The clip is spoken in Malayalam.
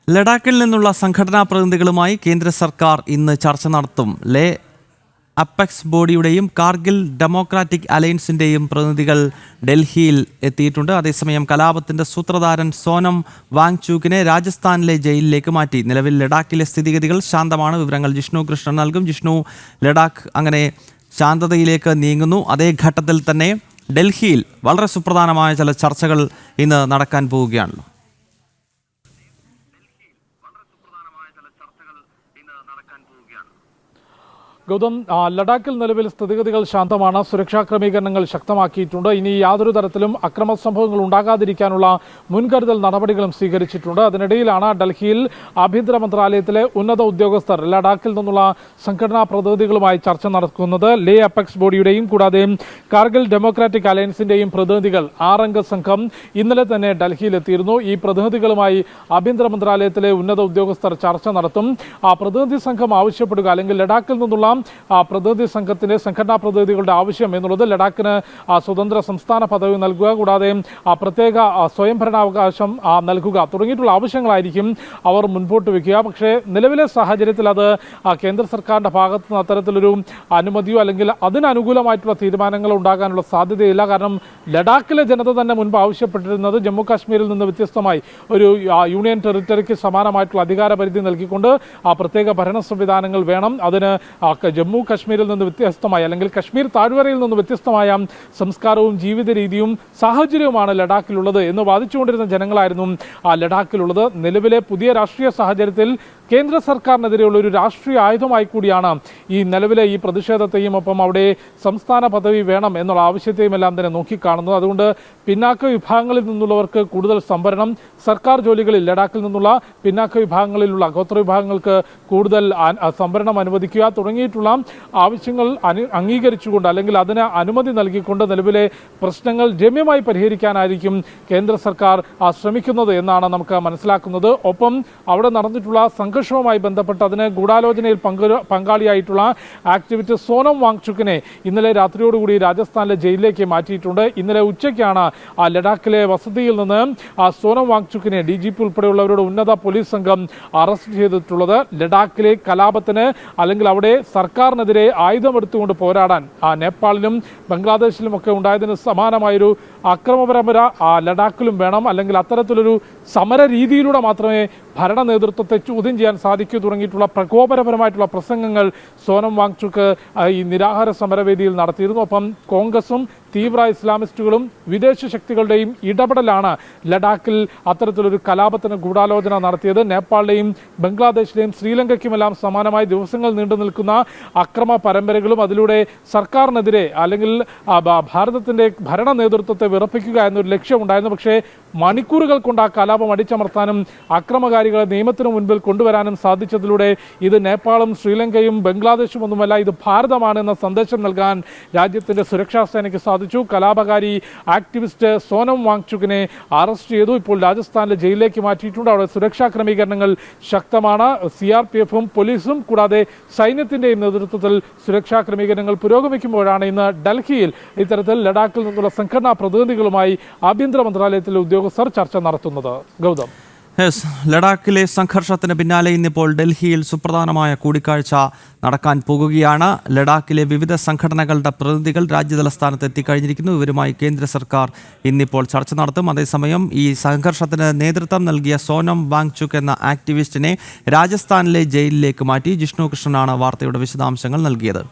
ലഡാക്കിൽ നിന്നുള്ള സംഘടനാ പ്രതിനിധികളുമായി കേന്ദ്ര സർക്കാർ ഇന്ന് ചർച്ച നടത്തും. ലേ അപ്പെക്സ് ബോഡിയുടെയും കാർഗിൽ ഡെമോക്രാറ്റിക് അലയൻസിന്റെയും പ്രതിനിധികൾ ഡൽഹിയിൽ എത്തിയിട്ടുണ്ട്. അതേസമയം കലാപത്തിന്റെ സൂത്രധാരൻ സോനം വാങ്ചുക്കിനെ രാജസ്ഥാനിലെ ജയിലിലേക്ക് മാറ്റി. നിലവിൽ ലഡാക്കിലെ സ്ഥിതിഗതികൾ ശാന്തമാണ്. വിവരങ്ങൾ ജിഷ്ണു കൃഷ്ണൻ നൽകും. ജിഷ്ണു, ലഡാക്ക് അങ്ങനെ ശാന്തതയിലേക്ക് നീങ്ങുന്നു. അതേ ഘട്ടത്തിൽ തന്നെ ഡൽഹിയിൽ വളരെ സുപ്രധാനമായ ചില ചർച്ചകൾ ഇന്ന് നടക്കാൻ പോവുകയാണല്ലോ. ഗൗതം, ലഡാക്കിൽ നിലവിൽ സ്ഥിതിഗതികൾ ശാന്തമാണ്. സുരക്ഷാ ക്രമീകരണങ്ങൾ ശക്തമാക്കിയിട്ടുണ്ട്. ഇനി യാതൊരു തരത്തിലും അക്രമ സംഭവങ്ങൾ ഉണ്ടാകാതിരിക്കാനുള്ള മുൻകരുതൽ നടപടികളും സ്വീകരിച്ചിട്ടുണ്ട്. അതിനിടയിലാണ് ഡൽഹിയിൽ ആഭ്യന്തര മന്ത്രാലയത്തിലെ ഉന്നത ഉദ്യോഗസ്ഥർ ലഡാക്കിൽ നിന്നുള്ള സംഘടനാ പ്രതിനിധികളുമായി ചർച്ച നടക്കുന്നത്. ലേ അപ്പെക്സ് ബോഡിയുടെയും കൂടാതെ കാർഗിൽ ഡെമോക്രാറ്റിക് അലയൻസിന്റെയും പ്രതിനിധികൾ 6 അംഗ സംഘം ഇന്നലെ തന്നെ ഡൽഹിയിലെത്തിയിരുന്നു. ഈ പ്രതിനിധികളുമായി ആഭ്യന്തര മന്ത്രാലയത്തിലെ ഉന്നത ഉദ്യോഗസ്ഥർ ചർച്ച നടത്തും. ആ പ്രതിനിധി സംഘം ആവശ്യപ്പെടുക, അല്ലെങ്കിൽ ലഡാക്കിൽ നിന്നുള്ള പ്രതിനിധി സംഘത്തിന്റെ സംഘടനാ പ്രതിനിധികളുടെ ആവശ്യം എന്നുള്ളത് ലഡാക്കിന് സ്വതന്ത്ര സംസ്ഥാന പദവി നൽകുക, കൂടാതെ പ്രത്യേക സ്വയംഭരണാവകാശം നൽകുക തുടങ്ങിയിട്ടുള്ള ആവശ്യങ്ങളായിരിക്കും അവർ മുൻപോട്ട് വയ്ക്കുക. പക്ഷേ നിലവിലെ സാഹചര്യത്തിൽ അത് കേന്ദ്ര സർക്കാരിന്റെ ഭാഗത്ത് നിന്ന് അത്തരത്തിലൊരു അനുമതിയോ അല്ലെങ്കിൽ അതിനനുകൂലമായിട്ടുള്ള തീരുമാനങ്ങളോ ഉണ്ടാകാനുള്ള സാധ്യതയില്ല. കാരണം ലഡാക്കിലെ ജനത തന്നെ മുൻപ് ആവശ്യപ്പെട്ടിരുന്നത് ജമ്മു കാശ്മീരിൽ നിന്ന് വ്യത്യസ്തമായി ഒരു യൂണിയൻ ടെറിട്ടറിക്ക് സമാനമായിട്ടുള്ള അധികാര പരിധി നൽകിക്കൊണ്ട് പ്രത്യേക ഭരണ സംവിധാനങ്ങൾ വേണം. അതിന് ജമ്മു കാശ്മീരിൽ നിന്ന് വ്യത്യസ്തമായ, അല്ലെങ്കിൽ കശ്മീർ താഴ്വരയിൽ നിന്ന് വ്യത്യസ്തമായ സംസ്കാരവും ജീവിത രീതിയും സാഹചര്യവുമാണ് ലഡാക്കിലുള്ളത് എന്ന് വാദിച്ചുകൊണ്ടിരുന്ന ജനങ്ങളായിരുന്നു ലഡാക്കിലുള്ളത്. നിലവിലെ പുതിയ രാഷ്ട്രീയ സാഹചര്യത്തിൽ കേന്ദ്ര സർക്കാരിനെതിരെയുള്ള ഒരു രാഷ്ട്രീയ ആയുധമായി കൂടിയാണ് ഈ നിലവിലെ ഈ പ്രതിഷേധത്തെയും ഒപ്പം അവിടെ സംസ്ഥാന പദവി വേണം എന്നുള്ള ആവശ്യത്തെയും എല്ലാം തന്നെ നോക്കിക്കാണുന്നത്. അതുകൊണ്ട് പിന്നാക്ക വിഭാഗങ്ങളിൽ നിന്നുള്ളവർക്ക് കൂടുതൽ സംവരണം, സർക്കാർ ജോലികളിൽ ലഡാക്കിൽ നിന്നുള്ള പിന്നാക്ക വിഭാഗങ്ങളിലുള്ള ഗോത്ര വിഭാഗങ്ങൾക്ക് കൂടുതൽ സംവരണം അനുവദിക്കുക തുടങ്ങിയിട്ടുള്ള ആവശ്യങ്ങൾ അംഗീകരിച്ചുകൊണ്ട്, അല്ലെങ്കിൽ അതിന് അനുമതി നൽകിക്കൊണ്ട് നിലവിലെ പ്രശ്നങ്ങൾ രമ്യമായി പരിഹരിക്കാനായിരിക്കും കേന്ദ്ര സർക്കാർ ശ്രമിക്കുന്നത് എന്നാണ് നമുക്ക് മനസ്സിലാക്കുന്നത്. ഒപ്പം അവിടെ നടന്നിട്ടുള്ള സംഘർഷവുമായി ബന്ധപ്പെട്ട് അതിന് ഗൂഢാലോചനയിൽ പങ്കാളിയായിട്ടുള്ള ആക്ടിവിസ്റ്റ് സോനം വാങ്ചുക്കിനെ ഇന്നലെ രാത്രിയോടുകൂടി രാജസ്ഥാനിലെ ജയിലിലേക്ക് മാറ്റിയിട്ടുണ്ട്. ഇന്നലെ ഉച്ചയ്ക്കാണ് ലഡാക്കിലെ വസതിയിൽ നിന്ന് സോനം വാങ്ചുക്കിനെ DGP ഉൾപ്പെടെയുള്ളവരുടെ ഉന്നത പോലീസ് സംഘം അറസ്റ്റ് ചെയ്തിട്ടുള്ളത്. ലഡാക്കിലെ കലാപത്തിന്, അല്ലെങ്കിൽ അവിടെ സർക്കാരിനെതിരെ ആയുധമെടുത്തുകൊണ്ട് പോരാടാൻ നേപ്പാളിലും ബംഗ്ലാദേശിലും ഒക്കെ ഉണ്ടായതിന് സമാനമായൊരു അക്രമപരമ്പര ലഡാക്കിലും വേണം, അല്ലെങ്കിൽ അത്തരത്തിലൊരു സമര രീതിയിലൂടെ മാത്രമേ ഭരണ നേതൃത്വത്തെ ചോദ്യം ചെയ്യാൻ സാധിക്കൂ തുടങ്ങിയിട്ടുള്ള പ്രകോപനപരമായിട്ടുള്ള പ്രസംഗങ്ങൾ സോനം വാങ്ചുക്ക് ഈ നിരാഹാര സമരവേദിയിൽ നടത്തിയിരുന്നു. ഒപ്പം കോൺഗ്രസും തീവ്ര ഇസ്ലാമിസ്റ്റുകളും വിദേശ ശക്തികളുടെയും ഇടപെടലാണ് ലഡാക്കിൽ അത്തരത്തിലൊരു കലാപത്തിന് ഗൂഢാലോചന നടത്തിയത്. നേപ്പാളിലെയും ബംഗ്ലാദേശിലെയും ശ്രീലങ്കയ്ക്കുമെല്ലാം സമാനമായി ദിവസങ്ങൾ നീണ്ടു നിൽക്കുന്ന അക്രമ പരമ്പരകളും അതിലൂടെ സർക്കാരിനെതിരെ, അല്ലെങ്കിൽ ഭാരതത്തിന്റെ ഭരണ നേതൃത്വത്തെ വിറപ്പിക്കുക എന്നൊരു ലക്ഷ്യമുണ്ടായിരുന്നു. പക്ഷേ മണിക്കൂറുകൾ കൊണ്ട് ആ കലാപം അടിച്ചമർത്താനും അക്രമകാരികളെ നിയമത്തിന് മുൻപിൽ കൊണ്ടുവരാനും സാധിച്ചതിലൂടെ ഇത് നേപ്പാളും ശ്രീലങ്കയും ബംഗ്ലാദേശും ഒന്നുമല്ല, ഇത് ഭാരതമാണ് എന്ന സന്ദേശം നൽകാൻ രാജ്യത്തിന്റെ സുരക്ഷാ സേനയ്ക്ക് സാധിച്ചു. കലാപകാരി ആക്ടിവിസ്റ്റ് സോനം വാങ്ചുക്കിനെ അറസ്റ്റ് ചെയ്തു. ഇപ്പോൾ രാജസ്ഥാനിലെ ജയിലിലേക്ക് മാറ്റിയിട്ടുണ്ട്. അവിടെ സുരക്ഷാ ക്രമീകരണങ്ങൾ ശക്തമാണ്. CRPF-ഉം പോലീസും കൂടാതെ സൈന്യത്തിന്റെയും നേതൃത്വത്തിൽ സുരക്ഷാ ക്രമീകരണങ്ങൾ പുരോഗമിക്കുമ്പോഴാണ് ഇന്ന് ഡൽഹിയിൽ ഇത്തരത്തിൽ ലഡാക്കിൽ നിന്നുള്ള സംഘടനാ പ്രതിനിധികളുമായി ആഭ്യന്തര മന്ത്രാലയത്തിലെ ഉദ്യോഗസ്ഥർ ചർച്ച നടത്തുന്നത്. ഗൗതം, ലഡാക്കിലെ സംഘർഷത്തിന് പിന്നാലെ ഇന്നിപ്പോൾ ഡൽഹിയിൽ സുപ്രധാനമായ കൂടിക്കാഴ്ച നടക്കാൻ പോകുകയാണ്. ലഡാക്കിലെ വിവിധ സംഘടനകളുടെ പ്രതിനിധികൾ രാജ്യതലസ്ഥാനത്ത് എത്തിക്കഴിഞ്ഞിരിക്കുന്നു. ഇവരുമായി കേന്ദ്ര സർക്കാർ ഇന്നിപ്പോൾ ചർച്ച നടത്തും. അതേസമയം ഈ സംഘർഷത്തിന് നേതൃത്വം നൽകിയ സോനം വാങ്ചുക്ക് എന്ന ആക്ടിവിസ്റ്റിനെ രാജസ്ഥാനിലെ ജയിലിലേക്ക് മാറ്റി. ജിഷ്ണു കൃഷ്ണനാണ് വാർത്തയുടെ വിശദാംശങ്ങൾ നൽകിയത്.